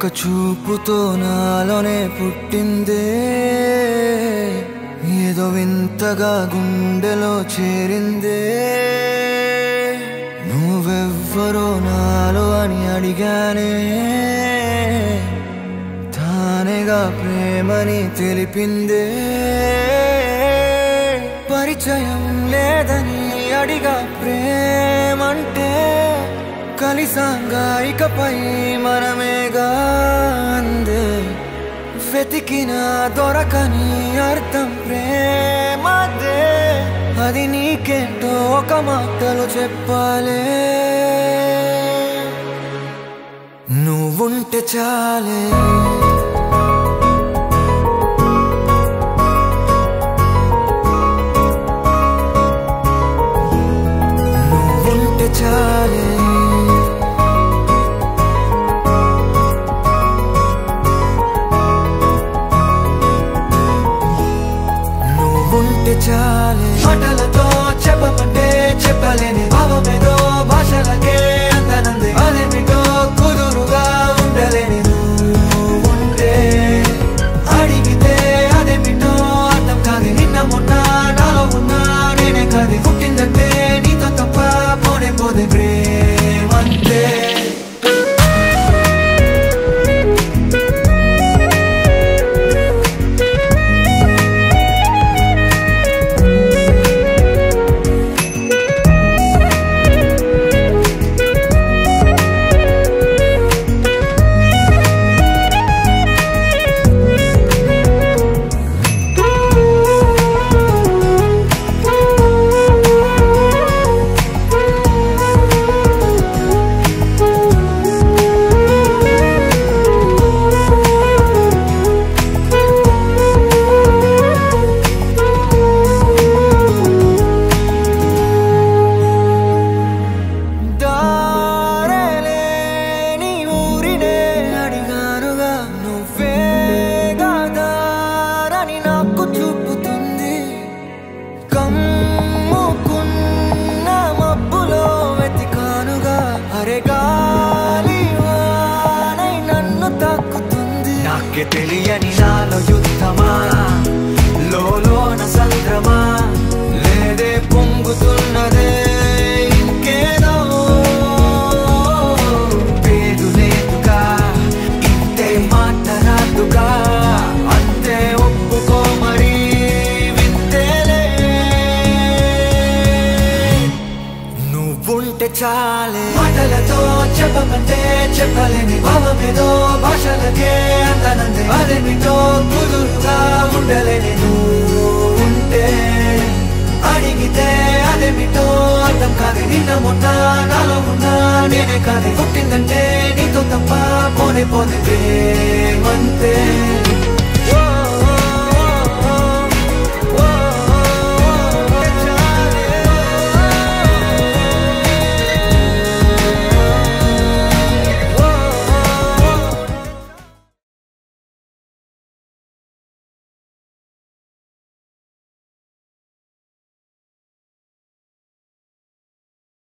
ఒక్క చూపుతో నాలోనే పుట్టిందే ఏదో వింతగా గుండెలో చేరిందే నువ్వెవ్వరో నాలో అని అడిగానే తానేగా ప్రేమని తెలిపిందే పరిచయం లేదని అడిగా ప్రేమంటే కలిసాంగా ఇకపై మనమేగా అందే వెతికిన దొరకని అర్థం ప్రేమదే అది నీకేంటో ఒక మాటలో చెప్పాలే నువ్వుంటే చాలే నువ్వుంటే చాలే చాలే మాటలతో చెప్పమంటే చెప్పలేని భావమేదో భాషలకే అందనంది అదేమిటో కుదురుగా ఉండలేని నువ్వుంటే అడిగితే అదేమిటో అర్థం కాదు నిన్న మొన్న నాలో ఉన్నా నేనే కాదు పుట్టిందంటే నీతో తప్ప పోనే పోదే ప్రేమంతే తెలియని నాలో యుద్ధమా లోన సంద్రమా లేదే పొంగుతున్నదే ఇంకేదో పేరు లేదుగా ఇంతే మాట రాదుగా అంతే ఒప్పుకో మరి వింతేలే నువ్వుంటే చాలే మాటలతో చెప్పమంటే చెప్పలేని భావమేదో భాషలకే అందనంది అదేమిటో కుదురుగా ఉండలేని నువ్వుంటే అడిగితే అదేమిటో అర్థం కాదు నిన్న మొన్న నాలో ఉన్నా నేనే కాదు పుట్టిందంటే నీతో తప్ప పోనే పోతే ప్రేమంతే